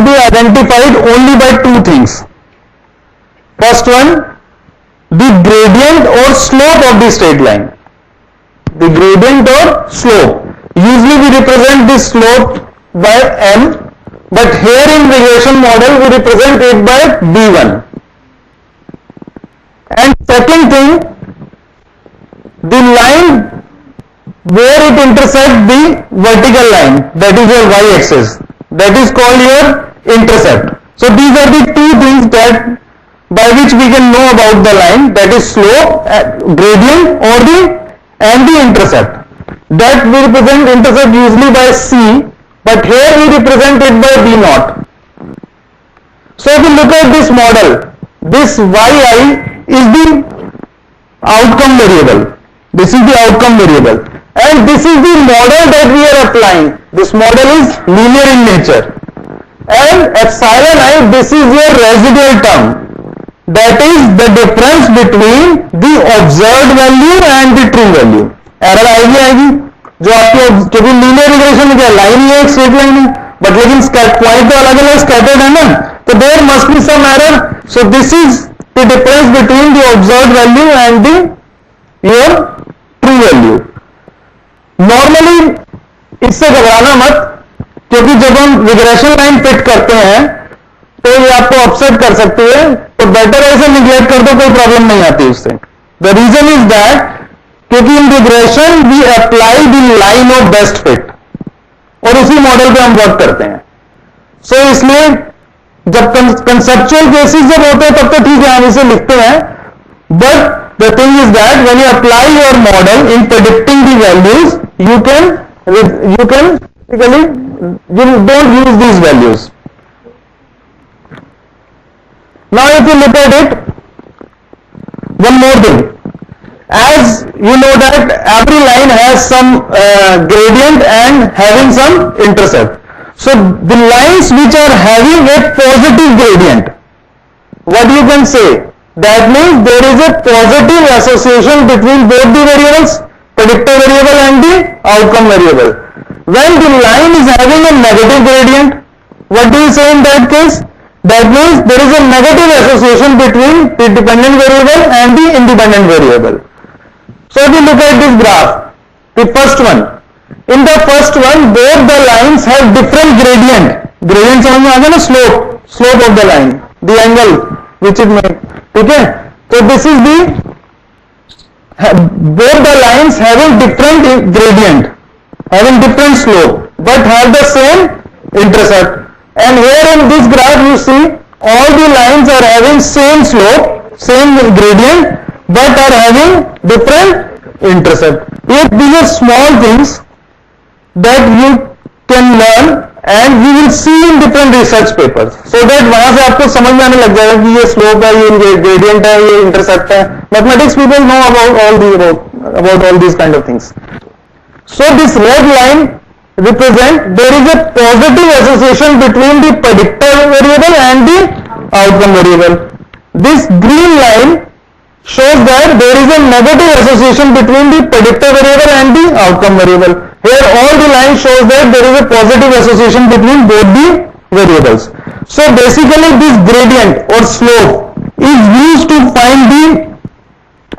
be identified only by two things. First one, the gradient or slope of the straight line. The gradient or slope. Usually we represent this slope by m, but here in regression model we represent it by b1. And second thing, the line where it intersects the vertical line, that is your y-axis, that is called your intercept. So these are the two things that by which we can know about the line, that is slope, gradient or the intercept. That we represent intercept usually by c, but here we represent it by b naught. So if you look at this model, this yi is the outcome variable. This is the outcome variable. And this is the model that we are applying. This model is linear in nature. And epsilon I, this is your residual term. That is the difference between the observed value and the true value. Error आएगी जो आपके, क्योंकि linear regression में क्या line ही है, एक straight line है, बट लेकिन पॉइंट तो अलग अलग स्कैटर्ड है ना, तो there must be some error. So this is the difference between the observed value and the your true value. Normally इससे घबराना मत, क्योंकि जब हम रिग्रेशन लाइन फिट करते हैं तो ये आपको अपसेट कर सकती है, तो बेटर ऐसे निगलेक्ट कर दो, कोई प्रॉब्लम नहीं आती उससे. द रीजन इज दैट क्योंकि in regression we apply the line of best fit और उसी मॉडल पे हम वर्क करते हैं. सो इसलिए जब कंसेप्चुअल केसेस जब होते हैं तब तो ठीक है, हम इसे लिखते हैं, but the thing is that when you apply your model in predicting the values you can basically you don't use these values. Now if you look at it, one more thing, as you know that every line has some gradient and having some intercept. So the lines which are having a positive gradient, what you can say, that means there is a positive association between both the variables, predictor variable and the outcome variable. When the line is having a negative gradient, what do you say in that case? That means there is a negative association between the dependent variable and the independent variable. So if you look at this graph, the first one, in the first one both the lines have different gradient. Gradient समझ में आ गया ना, slope of the line, the angle which it makes. ठीक है, so this is the both the lines having different gradient, having different slope, but have the same intercept. And here in this graph you see all the lines are having same slope, same gradient, but are having different intercept. These are small things that you can learn and you will see in different research papers, so that वहां से आपको समझ में आने लग जाएगा कि ये slope है, ये gradient है, ये intercept है. Mathematics people know about all these kind of things. So this red line represent there is a positive association between the predictor variable and the outcome variable. This green line shows that there is a negative association between the predictor variable and the outcome variable. Here all the lines shows that there is a positive association between both the variables. So basically this gradient or slope is used to find the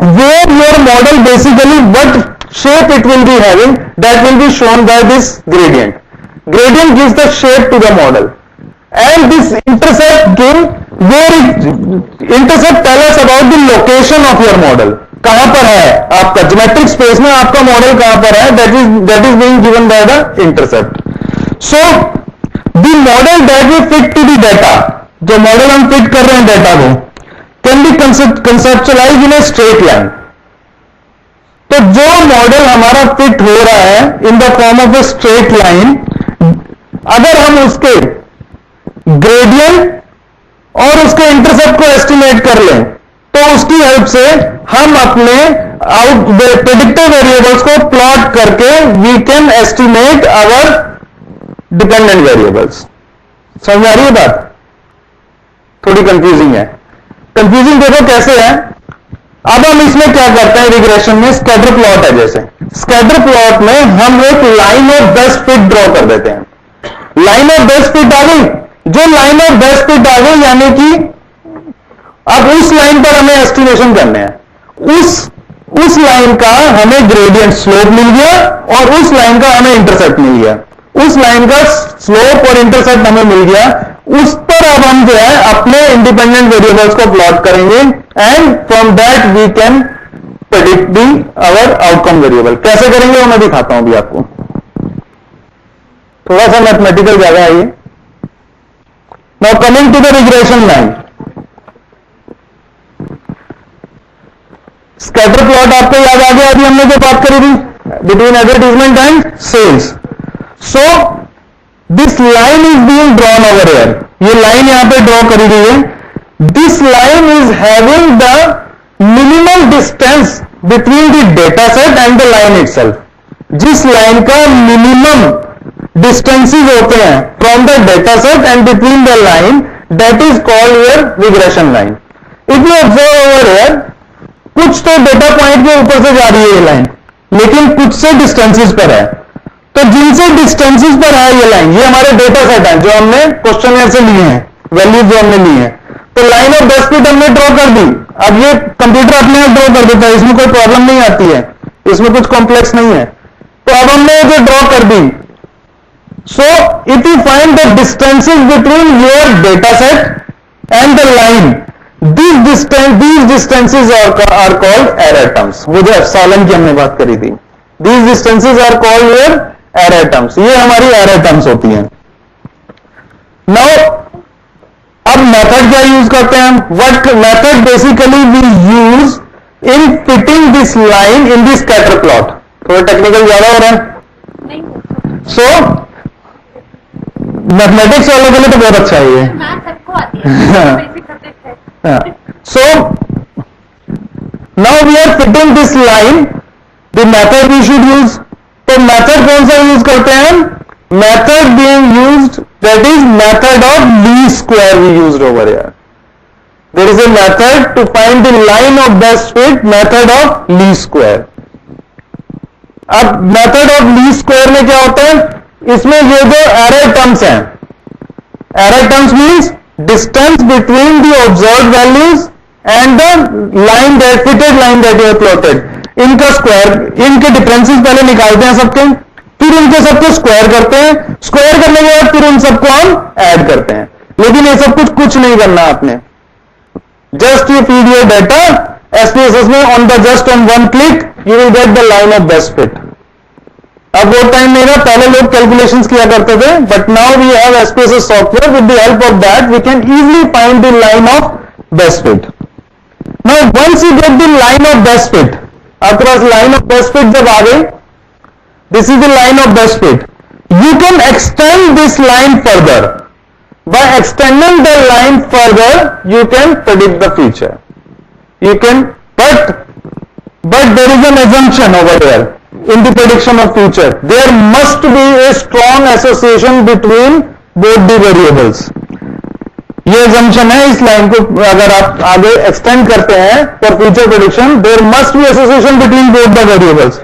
where your model basically what shape it will be having, that will be shown by this gradient. Gradient gives the shape to the model, and this intercept give where intercept tell us about the location of your model. कहां पर है आपका geometric space में, आपका model कहां पर है, that is being given by the intercept. So the model that we fit to the data, जो मॉडल हम फिट कर रहे हैं डेटा को, can be conceptualized in a straight line. तो जो मॉडल हमारा फिट हो रहा है इन the form of a straight line, अगर हम उसके ग्रेडियंट और उसके इंटरसेप्ट को एस्टिमेट कर लें, तो उसकी हेल्प से हम अपने प्रेडिक्टिव वेरिएबल्स को प्लॉट करके we can estimate our dependent variables. समझ आ रही है बात? थोड़ी कंफ्यूजिंग है. कंफ्यूजिंग देखो कैसे है. अब हम इसमें क्या करते हैं, रिग्रेशन में स्कैटर प्लॉट है. जैसे स्कैटर प्लॉट में हम एक line of best fit draw कर देते हैं. लाइन ऑफ बेस्ट फिट आ गई, जो लाइन ऑफ बेस्ट फिट आ गई, यानी कि अब उस लाइन पर हमें एस्टिमेशन करने हैं, उस लाइन का हमें ग्रेडियंट स्लोप मिल गया और उस लाइन का हमें इंटरसेप्ट मिल गया, उस लाइन का स्लोप और इंटरसेप्ट हमें मिल गया, उस पर अब हम जो है अपने इंडिपेंडेंट वेरिएबल्स को प्लॉट करेंगे and from that we can predict the our outcome variable. कैसे करेंगे वो मैं दिखाता हूं अभी आपको, थोड़ा सा मैथमेटिकल ज्यादा है ये। Now coming to the regression line, scatter plot आपको याद आ गया, अभी हमने जो बात करी थी between advertisement and sales. So this line is being drawn over here, ये लाइन यहां पे ड्रॉ करी गई है। This line is having the minimum distance between the data set and the line itself. जिस लाइन का मिनिमम डिस्टेंसेस होते हैं from the data set and between the line, that is called your regression line. If you observe over here, कुछ तो data point के ऊपर से जा रही है ये लाइन, लेकिन कुछ से डिस्टेंसेस पर है। तो जिनसे डिस्टेंसेस पर है ये लाइन, ये हमारे डेटा सेट है जो हमने क्वेश्चन से लिए हैं, वैल्यूज जो हमने ली है। तो लाइन ऑफ बेस्ट फिट हमने ड्रॉ कर दी, अब ये कंप्यूटर अपने आप ड्रॉ कर देता है, इसमें कोई प्रॉब्लम नहीं आती है, इसमें कुछ कॉम्प्लेक्स नहीं है। तो अब हमने जो ड्रॉ कर दी, so if you find the distances between your data set and the line, these distances are called error terms। वो जो एप्सिलॉन की हमने बात करी थी, these distances are called your error terms, ये हमारी error terms होती हैं। Now अब मेथड क्या यूज करते हैं हम, what method basically we use in fitting this line in the scatter plot। थोड़ा टेक्निकल ज्यादा हो रहा है, so मैथमेटिक्स वालों के लिए तो बहुत अच्छा है ये, सबको आती है। So now we are fitting this line, the method we should use। तो मेथड कौन सा यूज करते हैं हम, method being used, that is method of least square we used over here। There is a method to find the line of best fit, method of least square। अब method of least square में क्या होता है, इसमें ये जो error terms हैं, error terms means distance between the observed values and the line that fitted line that you have plotted, इनका स्क्वायर, इनके डिफरेंसेस पहले निकालते हैं सबके, फिर इनके सबको स्क्वायर करते हैं, स्क्वायर करने के बाद फिर उन सबको हम ऐड करते हैं। लेकिन ये सब कुछ नहीं करना आपने, just you feed your data SPSS में, on the just on one click you will get the line of best fit. अब वो टाइम नहीं रहा, पहले लोग कैलकुलेशंस किया करते थे, but now we have SPSS software, with the help of that we can easily find the line of best fit. Now once you get the line of best fit, आपके पास line of best fit जब आ गई, this is the line of best fit, you can extend this line further. By extending the line further you can predict the future, you can, but there is an assumption over here in the prediction of future, there must be a strong association between both the variables। ये assumption है, इस line को अगर आप आगे extend करते हैं for future prediction, there must be association between both the variables।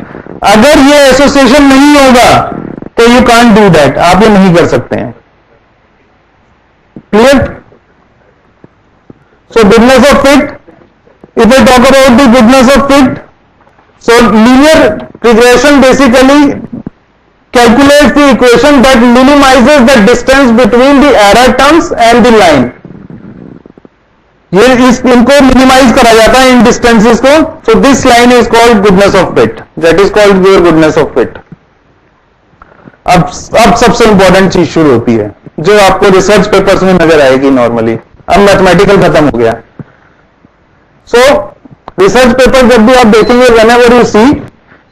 अगर ये association नहीं होगा तो you can't do that, आप ये नहीं कर सकते हैं। Clear? So goodness of fit, if I talk about the goodness of fit, so linear regression basically calculates the equation that minimizes the distance between the error terms and the line। ये इनको minimise करा जाता है इन distances को। सो this line is called goodness of fit, that is called your goodness of fit. अब सबसे important चीज शुरू होती है जो आपको रिसर्च पेपर्स में नजर आएगी नॉर्मली। अब मैथमेटिकल खत्म हो गया। सो रिसर्च पेपर जब भी आप देखेंगे, whenever you see,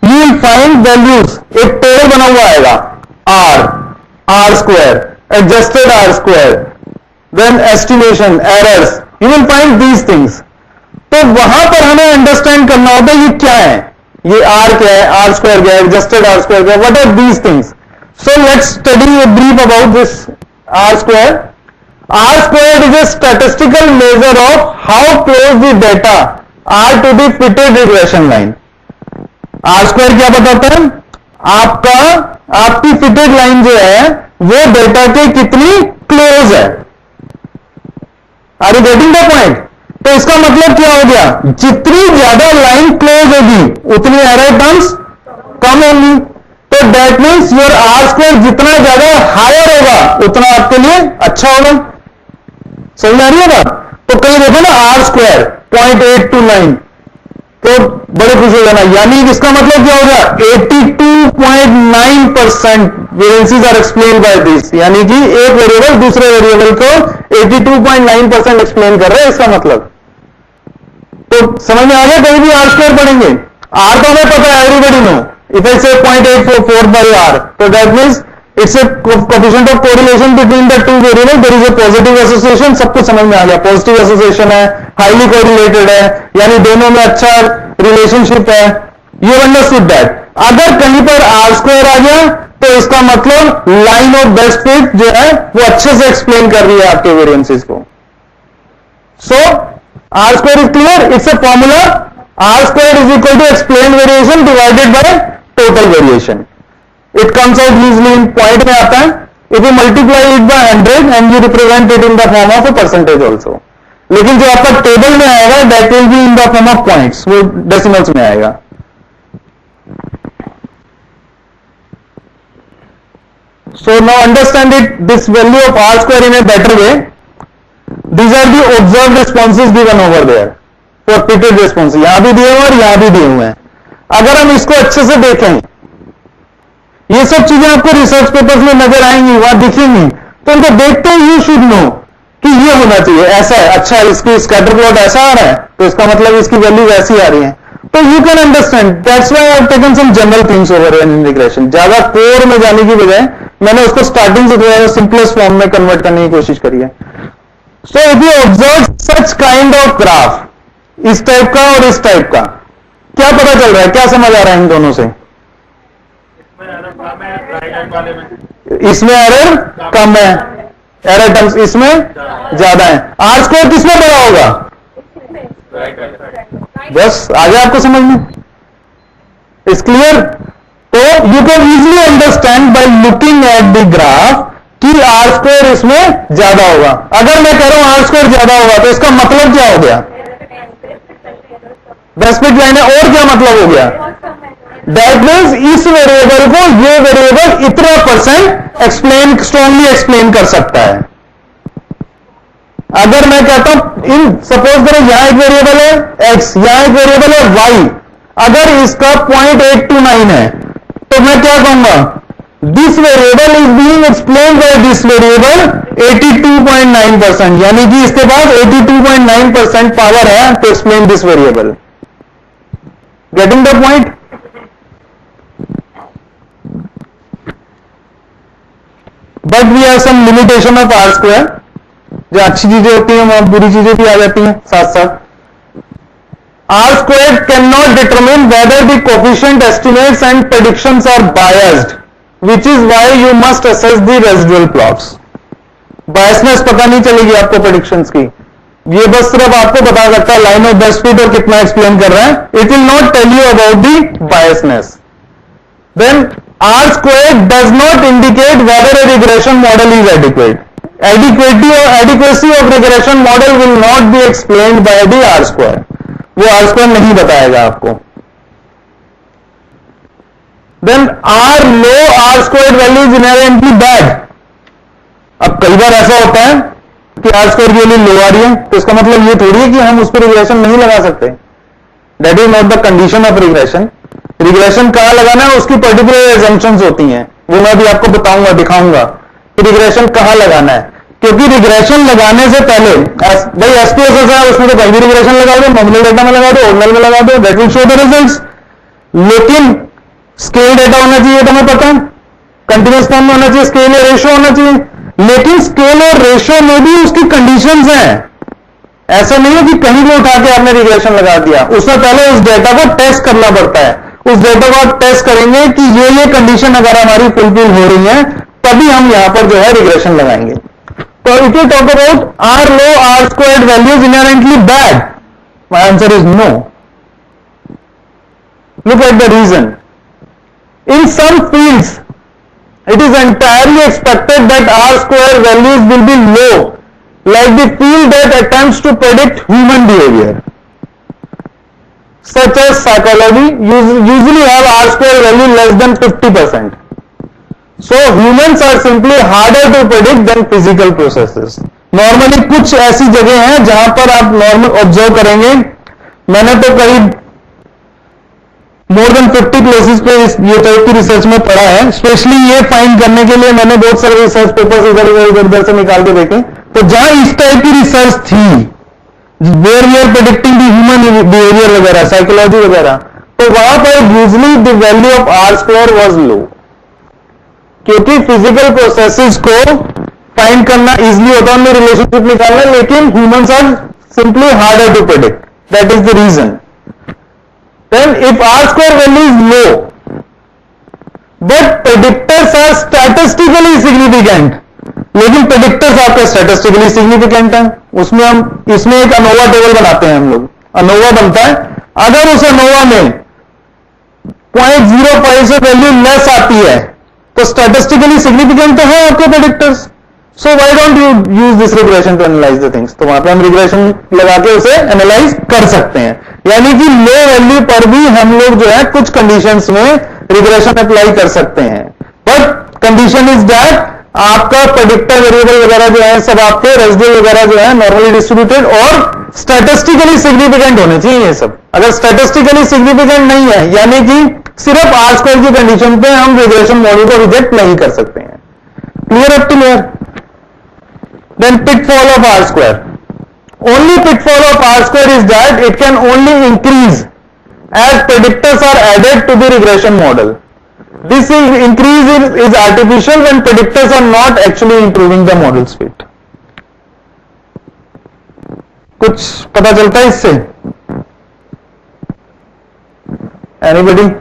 you will find values, एक टेबल बना हुआ आएगा, R square, adjusted R square, then estimation, errors, you will find these things। तो वहां पर हमें अंडरस्टैंड करना होता है ये क्या है, ये R क्या है, R square क्या है, adjusted R square क्या है, what are these things। So let's study a brief about this R square। R squared is a statistical measure of how close the data are to the fitted regression line। R square क्या बताता है, आपकी fitted line जो है वो data के कितनी close है। Are you getting the point? तो इसका मतलब क्या हो गया, जितनी ज्यादा लाइन क्लोज होगी उतनी एरर टर्म्स कम होंगी। तो that means your R square जितना ज्यादा हायर होगा उतना आपके लिए अच्छा होगा। समझ आ रही है बात? तो कहीं देखो ना आर स्क्वायर 0.829 तो बड़े खुश हो जाना, यानी इसका मतलब क्या होगा 82.9% variances are explain by this, यानी कि एक वेरिएबल दूसरे वेरिएबल को 82.9% एक्सप्लेन कर रहे हैं, इसका मतलब। तो समझ में आ गया, कहीं भी आर स्क्वायर पढ़ेंगे, आर तो हमें पता है, everybody know, if I say 0.844 by R, तो that means it's a coefficient of correlation between the two variable, there is a positive association, सबको समझ में आ गया, पॉजिटिव एसोसिएशन है, हाईली कोरिलेटेड है, यानी दोनों में अच्छा रिलेशनशिप है, यू अंडरस्टूड दैट। अगर कहीं पर आर स्क्वायर आ गया तो इसका मतलब लाइन ऑफ बेस्ट फिट जो है वो अच्छे से एक्सप्लेन कर रही है आपके वेरिएंसेस को। So R square is clear, it's a formula, R square is equal to explain variation divided by total variation. It comes out easily in point में आता है, if you multiply it by 100 and you represent it in the form of a percentage also, लेकिन जो आपका table में आएगा that will be in the form of points, वो decimals में आएगा। So now understand it, this value of r square in a better way. These are the observed responses given over there for repeated responses. यहां भी दिए हुए और यहां भी दिए हुए हैं। अगर हम इसको अच्छे से देखें, ये सब चीजें आपको रिसर्च पेपर्स में नजर आएंगी, वहां दिखेंगी, तो उनको देखते ही यू शुड नो कि ये होना चाहिए, ऐसा है, अच्छा इसकी स्कैटर प्लॉट ऐसा आ रहा है तो इसका मतलब इसकी वैल्यू वैसी आ रही है, तो you can understand. That's why I have taken some general things over in regression. ज्यादा कोर में जाने की बजाय मैंने उसको स्टार्टिंग से थोड़ा सिंपलेस्ट फॉर्म में कन्वर्ट करने की कोशिश करी है। सो if you observe such kind of graph, इस टाइप का और इस टाइप का, क्या पता चल रहा है, क्या समझ आ रहा है इन दोनों से? इसमें एरर कम है, एरर टर्म्स इसमें ज्यादा है। आर स्क्वायर किसमें बड़ा होगा? बस आ गया आपको समझ में, इट्स क्लियर। तो you can easily understand by looking at the graph कि आर स्क्वायर इसमें ज्यादा होगा। अगर मैं कह रहा हूं आर स्क्वायर ज्यादा होगा तो इसका मतलब क्या हो गया? बेस्ट फिट लाइन है, और क्या मतलब हो गया? दैट मीन्स इस वेरिएबल को ये वेरिएबल इतना परसेंट एक्सप्लेन, स्ट्रांगली एक्सप्लेन कर सकता है। अगर मैं कहता हूं इन सपोज करो यहां एक वेरिएबल है एक्स, यहां एक वेरिएबल है वाई, अगर इसका 0.829 है तो मैं क्या कहूंगा? This variable is being explain by this variable 82.9%, यानी कि इसके पास 82.9% पावर है to explain this variable. Getting the point? But we have some limitation of R square, जो अच्छी चीजें होती हैं वहां बुरी चीजें भी आ जाती हैं साथ साथ। R square can not determine whether the coefficient estimates and predictions are biased, which is why you must assess the residual plots. Biasness पता नहीं चलेगी आपको प्रेडिक्शंस की, ये बस सिर्फ आपको बता सकता है लाइन ऑफ बेस्ट फिट और कितना एक्सप्लेन कर रहा है, it will not tell you about the biasness. Then R square does not indicate whether a regression model is adequate. Adequacy of regression model will not be explained by the R square, वो R square नहीं बताएगा आपको। Then R low R squared value is inherently bad। अब कई बार ऐसा होता है कि R square की वैल्यू लो आ रही है, तो इसका मतलब ये थोड़ी है कि हम उस पर रिग्रेशन नहीं लगा सकते। That is not the condition of regression। Regression कहां लगाना है उसकी पर्टिकुलर एजम्पशंस होती हैं, वो मैं भी आपको बताऊंगा, दिखाऊंगा कि रिग्रेशन कहां लगाना है, क्योंकि रिग्रेशन लगाने से पहले भाई एसपीएसएस है, उसमें तो कहीं भी रिग्रेशन लगा दो, नॉमिनल डेटा में लगा दो, ऑर्डिनल में लगा दो, that will show the results. लेकिन स्केल डेटा होना चाहिए, तो हमें पता है कंटिन्यूअस फॉर्म में होना चाहिए, स्केल और रेशियो होना चाहिए, लेकिन स्केल और रेशियो में भी उसकी कंडीशंस हैं। ऐसा नहीं है कि कहीं भी उठा के आपने रिग्रेशन लगा दिया, उससे पहले उस डेटा को टेस्ट करना पड़ता है। उस डेटा को आप टेस्ट करेंगे कि ये कंडीशन अगर हमारी फुलफिल हो रही है तभी हम यहां पर जो है रिग्रेशन लगाएंगे। तो if you talk about R low R squared values inherently bad, my answer is no. Look at the reason. In some fields it is entirely expected that R square values will be low, like the field that attempts to predict human behavior, such as psychology, usually have R square value less than 50%. So humans are simply harder to predict than physical processes. Normally कुछ ऐसी जगह हैं जहां पर आप normal observe करेंगे, मैंने तो करीब मोर देन 50 प्लेसेस पे ये टाइप की रिसर्च में पढ़ा है, स्पेशली ये फाइंड करने के लिए मैंने बहुत सारे रिसर्च पेपर्स इधर से निकाल के देखे, तो जहां इस टाइप की रिसर्च थी where we are predicting the human behaviour वगैरह, साइकोलॉजी वगैरह, तो वहां पर usually the value of R square was low, क्योंकि फिजिकल प्रोसेसेस को फाइंड करना इजीली होता है, उनमें रिलेशनशिप निकालना, लेकिन humans are simply harder to predict, that is the reason. Then if R square value is low but predictors are statistically significant, लेकिन predictors आपके स्टैटिस्टिकली सिग्निफिकेंट हैं, उसमें हम इसमें एक अनोवा टेबल बनाते हैं, हम लोग अनोवा बनता है, अगर उस अनोवा में 0.05 से वैल्यू लेस आती है तो स्टैटिस्टिकली सिग्निफिकेंट तो है आपके predictors. So why don't you use this regression to analyse the things, तो वहां पे हम रिग्रेशन लगा के उसे एनालाइज कर सकते हैं, यानी कि लो वैल्यू पर भी हम लोग जो है कुछ कंडीशंस में रिग्रेशन अप्लाई कर सकते हैं, बट कंडीशन इज दैट आपका प्रेडिक्टर वेरिएबल वगैरह जो है सब आपके रेसिड्यूल वगैरह जो है नॉर्मली डिस्ट्रीब्यूटेड और स्टैटिस्टिकली सिग्निफिकेंट होने चाहिए ये सब. अगर स्टैटिस्टिकली सिग्निफिकेंट नहीं है, यानी कि सिर्फ आर स्क्वायर की कंडीशन पे हम रिग्रेशन मॉडल को रिजेक्ट नहीं कर सकते हैं. Clear up to here? Then pitfall of R square. Only pitfall of R square is that it can only increase as predictors are added to the regression model. This increase is artificial when predictors are not actually improving the model's fit. कुछ पता चलता है इससे? Anybody?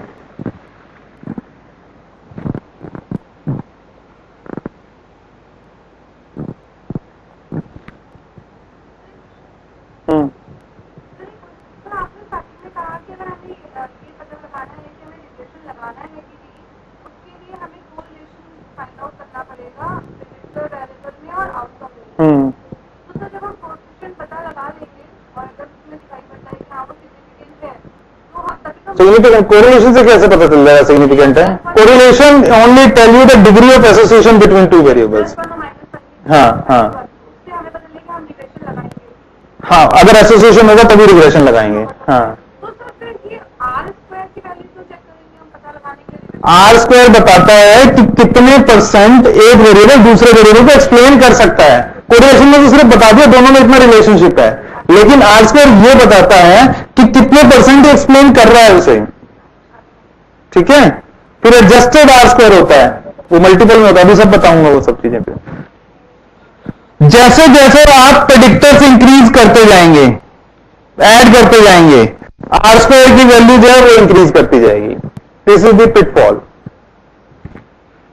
Significant correlation से कैसे पता चल जाएगा सिग्निफिकेंट है? Correlation only tell you the degree of association between two variables. हाँ हाँ हाँ, अगर एसोसिएशन होगा तभी रिग्रेशन लगाएंगे. हाँ, आर स्क्वायर बताता है कि कितने परसेंट एक वेरिएबल दूसरे वेरिएबल को एक्सप्लेन कर सकता है. कोरिलेशन में तो सिर्फ बता दिया दोनों में इतना रिलेशनशिप है, लेकिन आर स्क्वायर ये बताता है कि कितने परसेंट एक्सप्लेन कर रहा है उसे. ठीक है, फिर एडजस्टेड आर स्क्वायर होता है, वो मल्टीपल में होता है, अभी सब बताऊंगा वो सब चीजें. फिर जैसे जैसे आप प्रेडिक्टर्स इंक्रीज करते जाएंगे, ऐड करते जाएंगे, आर स्क्वायर की वैल्यू जो है वो इंक्रीज करती जाएगी. This is the pitfall.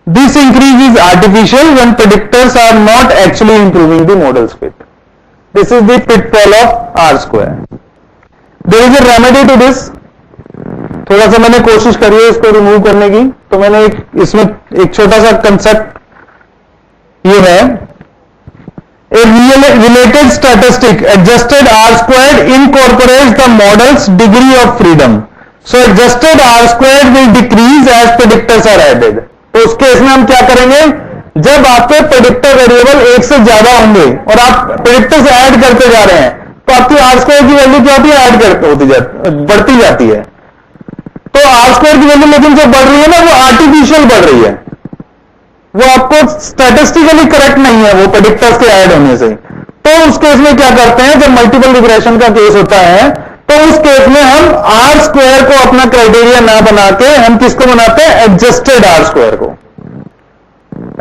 This increase is artificial when predictors are not actually improving the models fit. This is the pitfall of R square. There is a remedy to this. थोड़ा सा मैंने कोशिश करी है इसको remove करने की, तो मैंने इसमें एक छोटा सा कंसेप्ट ये है, a related statistic adjusted R squared incorporates the model's degree of freedom. So adjusted R squared will decrease as predictors are added. तो उस केस में हम क्या करेंगे, जब आपके प्रेडिक्टर वेरिएबल एक से ज्यादा होंगे और आप प्रेडिक्टर्स ऐड करते जा रहे हैं, तो आपकी आर स्क्वायर की वैल्यू क्या होती है, ऐड करते बढ़ती जाती है. तो आर स्क्वायर की वैल्यू लेकिन जो बढ़ रही है ना, वो आर्टिफिशियल बढ़ रही है, वो आपको स्टैटिस्टिकली करेक्ट नहीं है, वो प्रेडिक्टर्स के ऐड होने से. तो उस केस में क्या करते हैं, जब मल्टीपल रिग्रेशन का केस होता है, तो उस केस में हम आर स्क्वायर को अपना क्राइटेरिया ना बना के हम किसको बनाते हैं, एडजस्टेड आर स्क्वायर को.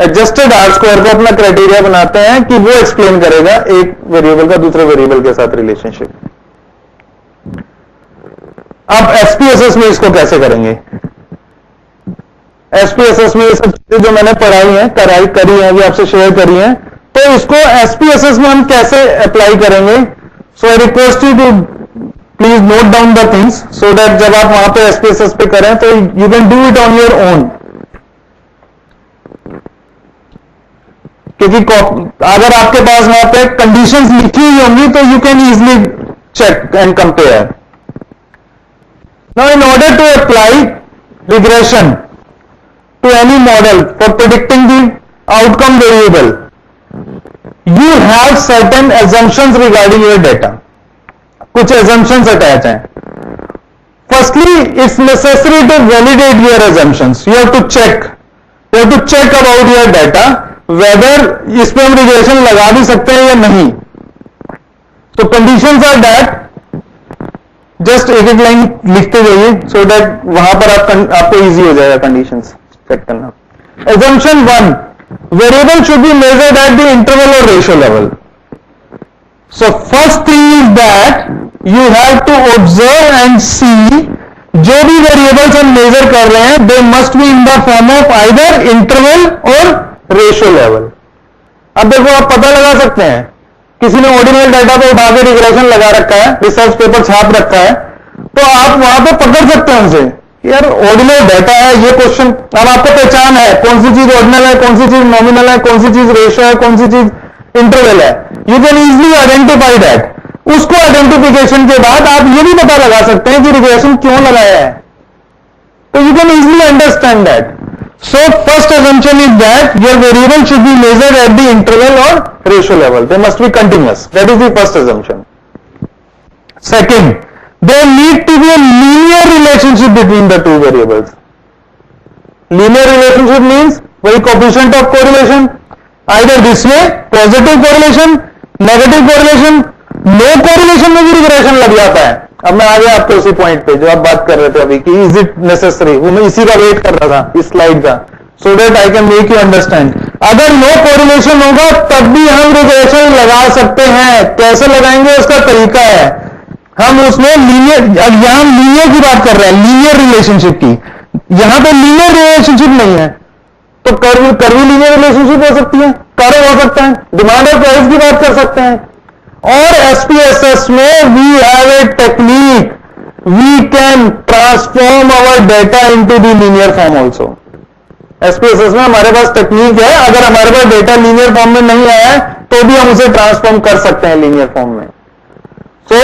एडजस्टेड आर स्क्वायर को अपना क्राइटेरिया बनाते हैं कि वो एक्सप्लेन करेगा एक वेरिएबल का दूसरे वेरिएबल के साथ रिलेशनशिप. अब एसपीएसएस में इसको कैसे करेंगे? एसपीएसएस में ये सब चीजें जो मैंने पढ़ाई हैं, करी हैं, अभी आपसे शेयर करी हैं, तो इसको एसपीएसएस में हम कैसे अप्लाई करेंगे? So I request you to please note down the things so that जब आप वहां पे एसपीएसएस पे करें तो you can do it on your own. क्योंकि अगर आपके पास वहां पे कंडीशंस लिखी हुई होंगी तो you can easily check and compare. Now in order to apply regression to any model for predicting the outcome variable, you have certain assumptions regarding your data. कुछ assumptions attached हैं. Firstly, it's necessary to validate your assumptions. You have to check about your data whether इसमें हम regression लगा भी सकते हैं या नहीं. तो conditions are that, just एक एक लाइन लिखते जाइए so that वहां पर आपको easy हो जाएगा conditions चेक करना. Assumption 1, variable should be measured at the interval or ratio level. So first thing is that you have to observe and see जो भी variables हम measure कर रहे हैं they must be in the form of either interval or ratio level. अब देखो आप पता लगा सकते हैं, किसी ने ऑर्डिनल डाटा पे उठा के रिग्रेशन लगा रखा है, रिसर्च पेपर छाप रखा है, तो आप वहां पे पकड़ सकते हैं उनसे यार ऑर्डिनल डाटा है ये क्वेश्चन. अब आपको पहचान है कौन सी चीज ऑर्डिनल है, कौन सी चीज नॉमिनल है, कौन सी चीज रेशियो है, कौन सी चीज इंटरवल है. You can easily identify that. उसको आइडेंटिफिकेशन के बाद आप ये भी पता लगा सकते हैं कि रिग्रेशन क्यों लगाया है. तो you can easily understand that. So first assumption is that your variable should be measured at the interval or ratio level. They must be continuous. That is the first assumption. Second, there need to be a linear relationship between the two variables. Linear relationship means वही coefficient of correlation, either this way positive correlation, negative correlation, no correlation में भी regression लग जाता है. अब मैं आ गया आपको उसी पॉइंट पे जो आप बात कर रहे थे अभी कि इज इट नेसेसरी, वो मैं इसी का वेट कर रहा था इस स्लाइड का, so that I can make you understand. अगर नो कोरिलेशन होगा तब भी हम रिग्रेशन लगा सकते हैं. कैसे लगाएंगे उसका तरीका है. हम उसमें लीनियर, अब यहां लीनियर की बात कर रहे हैं, लीनियर रिलेशनशिप की. यहां पे लीनियर रिलेशनशिप नहीं है तो कर्व लीनियर रिलेशनशिप हो सकती है, कर्व हो सकता है, डिमांड और प्राइस की बात कर सकते हैं. और एसपीएसएस में we have a technique, we can transform our data into the linear form also. SPSS में हमारे पास टेक्निक है, अगर हमारे पास डेटा लीनियर फॉर्म में नहीं आया है तो भी हम उसे ट्रांसफॉर्म कर सकते हैं लीनियर फॉर्म में. सो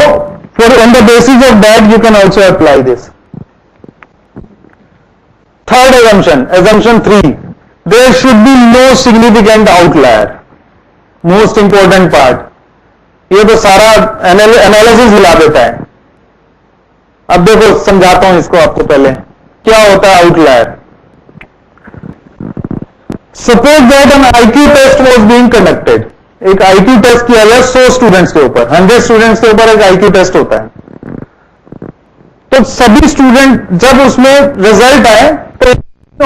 on the basis of that you can also apply this. Third assumption 3, there should be no significant outlier. Most important part. ये तो सारा एनालिसिस हिला देता है. अब देखो समझाता हूं इसको आपको. पहले क्या होता है outlier. Suppose that an IQ test was being conducted. एक IQ टेस्ट किया गया 100 स्टूडेंट्स के ऊपर, 100 स्टूडेंट्स के ऊपर एक IQ टेस्ट होता है. तो सभी स्टूडेंट जब उसमें रिजल्ट आए तो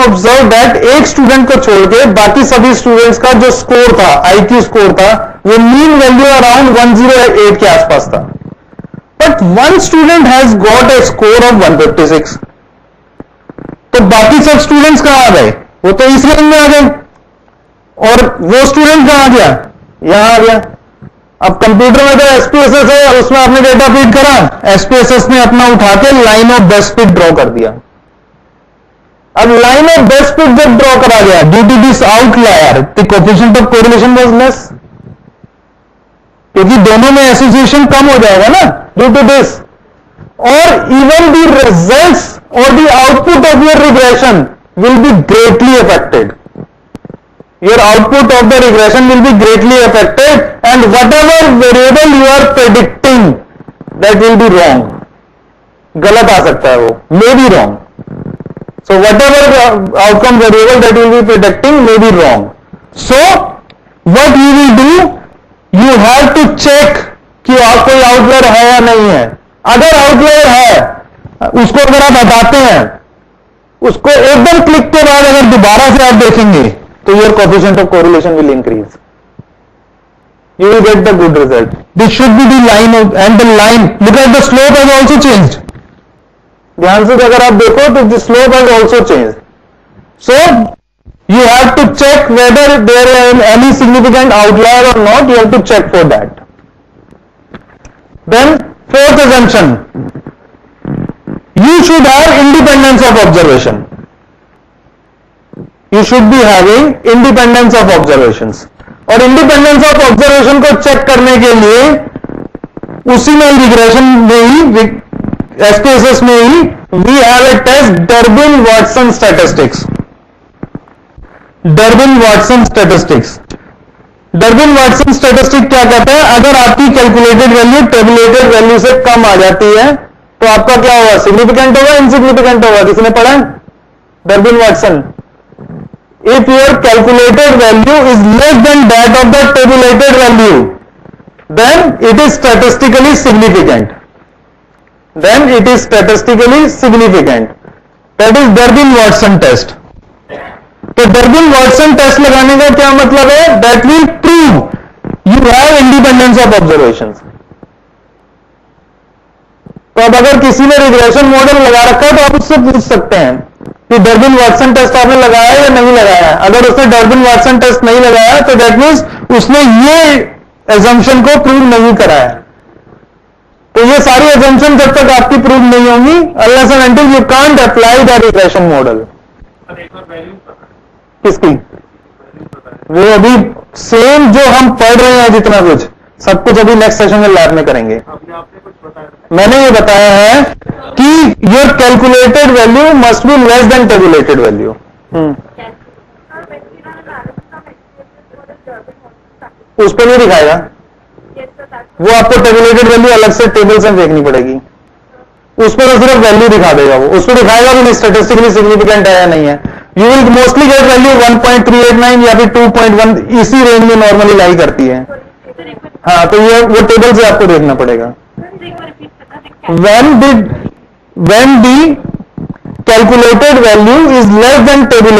ऑब्जर्व दैट एक स्टूडेंट को छोड़ के बाकी सभी स्टूडेंट्स का जो स्कोर था, IQ स्कोर था, वो मीन वैल्यू अराउंड 108 के आसपास था. But one student has got a score of 156. तो बाकी सब स्टूडेंट्स कहां आ गए? वो तो इस रेंज में आ गए. और वो स्टूडेंट कहां गया? यहां आ गया. अब कंप्यूटर में तो एसपीएसएस है और उसमें आपने डेटा फीड करा, एसपीएसएस ने अपना उठा के line of best fit draw कर दिया. अब लाइन ऑफ बेस्ट फिट जब ड्रॉ करा गया, due to this outlier the coefficient of correlation was less, क्योंकि दोनों में एसोसिएशन कम हो जाएगा ना ड्यू टू दिस. और इवन द रिजल्ट्स और the output of your regression will be greatly affected. Your output of the regression will be greatly affected, and whatever variable you are predicting, that will be wrong. गलत आ सकता है वो, may be wrong. So whatever outcome variable that you will be predicting may be wrong. So what you will do, you have to check कि कोई outlier है या नहीं है. अगर outlier है, उसको अगर आप हटाते हैं, उसको एकदम क्लिक के बाद अगर दोबारा से आप देखेंगे तो your coefficient of correlation will increase. You will get the good result. This should be the line of, and the line, look at the slope has also changed. ध्यान से अगर आप देखो तो the slope has also changed. So you have to check whether there is any significant outlier or not. You have to check for that. Then fourth assumption, you should have independence of observation. You should be having independence of observations. और independence of observation को check करने के लिए उसी में regression में ही SPSS में ही we have a test Durbin Watson statistics. Durbin Watson statistics. Durbin Watson statistic क्या कहता है? अगर आपकी कैलकुलेटेड वैल्यू टेबुलेटेड वैल्यू से कम आ जाती है तो आपका क्या होगा? सिग्निफिकेंट होगा, इनसिग्निफिकेंट होगा? किसने पढ़ा है? Durban Watson. If your calculated value is less than that of the tabulated value, then it is statistically significant. Then it is statistically significant. That is Durbin-Watson test. तो Durbin-Watson test लगाने का क्या मतलब है? That will prove you have independence of observations. तो अब अगर किसी ने रिग्रेशन मॉडल लगा रखा है तो आप उससे पूछ सकते हैं कि Durbin-Watson टेस्ट आपने लगाया या नहीं लगाया. अगर उसने Durbin-Watson टेस्ट नहीं लगाया तो दैट मीन्स उसने ये एजम्पशन को प्रूव नहीं कराया. तो ये सारी एजम्पशन जब तक आपकी प्रूव नहीं होंगी, unless and until you can't apply the regression model. किसकी? वो अभी सेम जो हम पढ़ रहे हैं, जितना कुछ सब कुछ अभी नेक्स्ट सेशन में लैब में करेंगे. मैंने ये बताया है कि your calculated value must be less than tabulated value. उस पर नहीं दिखाएगा, वो आपको टेबुलेटेड वैल्यू अलग से टेबल से देखनी पड़ेगी. उस पर सिर्फ वैल्यू दिखा देगा. वो उस पर दिखाएगा भी नहीं स्टैटिस्टिकली सिग्निफिकेंट है या नहीं है. You will mostly get value 1.389 या फिर 2.1, इसी रेंज में नॉर्मली लाई करती है. हाँ, तो ये वो टेबल से आपको देखना पड़ेगा. when the calculated value is less than tabulated